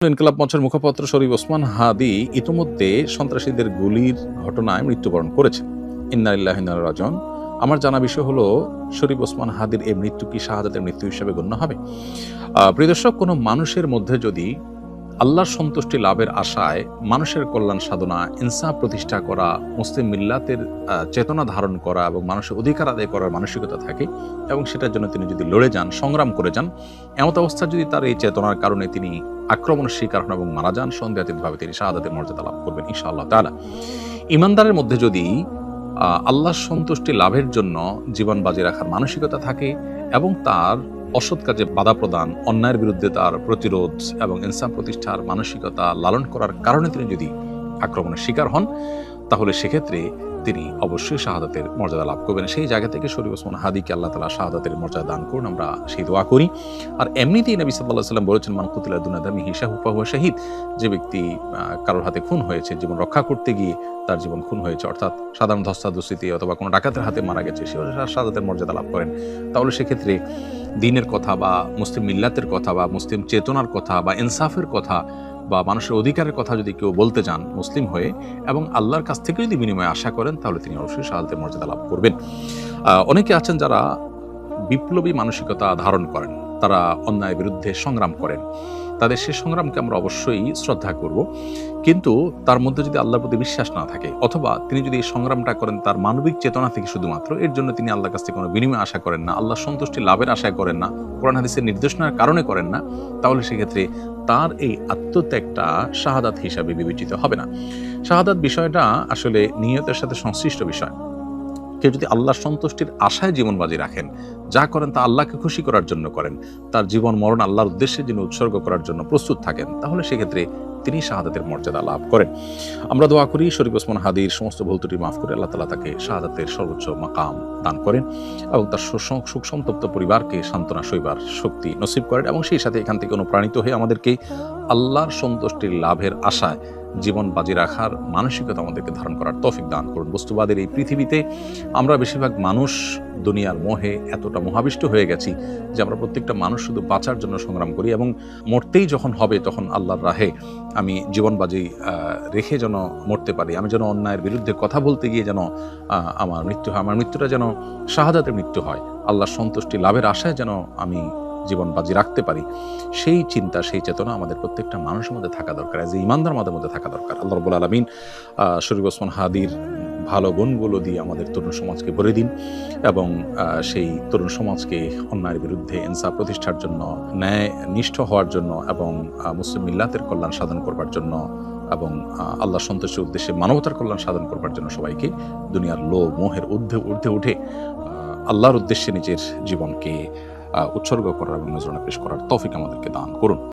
ইনকিলাব মঞ্চের মুখপাত্র শরীফ ওসমান হাদি ইতোমধ্যে সন্ত্রাসীদের গুলির ঘটনায় মৃত্যুবরণ করেছেন। ইন্না লিল্লাহি ওয়া ইন্না ইলাইহি রাজিউন। আমার জানা বিষয় হলো, শরীফ ওসমান হাদির এই মৃত্যু কি শাহাদাতের মৃত্যু হিসেবে গণ্য হবে? প্রিয় দর্শক, কোনো মানুষের মধ্যে যদি আল্লাহর সন্তুষ্টি লাভের আশায় মানুষের কল্যাণ সাধনা, ইনসাফ প্রতিষ্ঠা করা, মুসলিম মিল্লাতের চেতনা ধারণ করা এবং মানুষের অধিকার আদায় করার মানসিকতা থাকে এবং সেটার জন্য তিনি যদি লড়ে যান, সংগ্রাম করে যান, এমত অবস্থা যদি তার এই চেতনার কারণে তিনি আক্রমণের শিকার হন এবং মারা যান, সন্দেহাতীতভাবে তিনি শাহাদাতের মর্যাদা লাভ করবেন ইনশাআল্লাহ তাআলা। ইমানদারের মধ্যে যদি আল্লাহর সন্তুষ্টি লাভের জন্য জীবন বাজি রাখার মানসিকতা থাকে এবং তার অসৎ কাজে বাধা প্রদান, অন্যায়ের বিরুদ্ধে তার প্রতিরোধ এবং ইনসাফ প্রতিষ্ঠার মানসিকতা লালন করার কারণে তিনি যদি আক্রমণের শিকার হন, তাহলে সেক্ষেত্রে তিনি অবশ্যই শাহাদাতের মর্যাদা লাভ করবেন। সেই জায়গা থেকে শরীফ ওসমান হাদিকে আল্লাহ তাআলা শাহাদাতের মর্যাদা দান করুন, আমরা সেই দোয়া করি। আর এমনিতেই নবী সাল্লাল্লাহু আলাইহি ওয়াসাল্লাম বলেছেন, মান কুতিলা দুনা দামিহি ফাহুয়া শাহীদ। যে ব্যক্তি কারোর হাতে খুন হয়েছে, জীবন রক্ষা করতে গিয়ে তার জীবন খুন হয়েছে, অর্থাৎ সাধারণ ধস্তাধস্তিতে অথবা কোনো ডাকাতের হাতে মারা গেছে, সে শাহাদাতের মর্যাদা লাভ করেন। তাহলে সেক্ষেত্রে দ্বীনের কথা বা মুসলিম মিল্লাতের কথা বা মুসলিম চেতনার কথা বা ইনসাফের কথা বা মানুষের অধিকারের কথা যদি কেউ বলতে চান মুসলিম হয়ে এবং আল্লাহর কাছ থেকে যদি বিনিময় আশা করেন, তাহলে তিনি অবশ্যই শাহাদাতের মর্যাদা লাভ করবেন। অনেকে আছেন যারা বিপ্লবী মানসিকতা ধারণ করেন, তারা অন্যায়ের বিরুদ্ধে সংগ্রাম করেন, তাদের সে সংগ্রামকে আমরা অবশ্যই শ্রদ্ধা করব। কিন্তু তার মধ্যে যদি আল্লাহর প্রতি বিশ্বাস না থাকে অথবা তিনি যদি এই সংগ্রামটা করেন তার মানবিক চেতনা থেকে শুধুমাত্র, এর জন্য তিনি আল্লাহর কাছ থেকে কোনো বিনিময় আশা করেন না, আল্লাহর সন্তুষ্টি লাভের আশা করেন না, কোরআন হাদিসের নির্দেশনার কারণে করেন না, তাহলে সেক্ষেত্রে তার এই আত্মত্যাগটা শাহাদাত হিসাবে বিবেচিত হবে না। শাহাদাত বিষয়টা আসলে নিয়তের সাথে সংশ্লিষ্ট বিষয়। কেউ যদি আল্লাহর সন্তুষ্টির আশায় জীবন বাজি রাখেন, যা করেন তা আল্লাহকে খুশি করার জন্য করেন, তার জীবন মরণ আল্লাহর উদ্দেশ্যে যিনি উৎসর্গ করার জন্য প্রস্তুত থাকেন, তাহলে সেক্ষেত্রে তিনি শাহাদাতের মর্যাদা লাভ করেন। আমরা দোয়া করি শরীফ ওসমান হাদির সমস্ত ভুল ত্রুটি মাফ করে আল্লাহ তাআলা তাকে শাহাদাতের সর্বোচ্চ মাকাম দান করেন এবং তার সুখ সন্তপ্ত পরিবারকে সান্ত্বনা সইবার শক্তি নসিব করেন এবং সেই সাথে এখান থেকে অনুপ্রাণিত হয়ে আমাদেরকে আল্লাহর সন্তুষ্টির লাভের আশায় জীবন বাজি রাখার মানসিকতা আমাদেরকে ধারণ করার তৌফিক দান করুন। বস্তুবাদের এই পৃথিবীতে আমরা বেশিরভাগ মানুষ দুনিয়ার মোহে এতটা মোহাবিষ্ট হয়ে গেছি যে আমরা প্রত্যেকটা মানুষ শুধু বাঁচার জন্য সংগ্রাম করি এবং মরতেই যখন হবে তখন আল্লাহর রাহে আমি জীবন বাজি রেখে যেন মরতে পারি, আমি যেন অন্যায়ের বিরুদ্ধে কথা বলতে গিয়ে যেন আমার মৃত্যু হয়, আমার মৃত্যুটা যেন শাহাদাতের মৃত্যু হয়, আল্লাহর সন্তুষ্টি লাভের আশায় যেন আমি জীবন বাজি রাখতে পারি, সেই চিন্তা, সেই চেতনা আমাদের প্রত্যেকটা মানুষের মধ্যে থাকা দরকার, যে ইমানদার আমাদের মধ্যে থাকা দরকার। আল্লাহ রাব্বুল আলামিন শরীফ ওসমান হাদির ভালো গুণগুলো দিয়ে আমাদের তরুণ সমাজকে ভরে দিন এবং সেই তরুণ সমাজকে অন্যায়ের বিরুদ্ধে ইনসাফ প্রতিষ্ঠার জন্য, ন্যায় নিষ্ঠ হওয়ার জন্য এবং মুসলিম মিল্লাতের কল্যাণ সাধন করবার জন্য এবং আল্লাহ সন্তুষ্টির উদ্দেশ্যে মানবতার কল্যাণ সাধন করবার জন্য সবাইকে দুনিয়ার লোভ মোহের ঊর্ধ্বে উঠে আল্লাহর উদ্দেশ্যে নিজের জীবনকে উৎসর্গ করার এবং নজরানা পেশ করার তৌফিক আমাদেরকে দান করুন।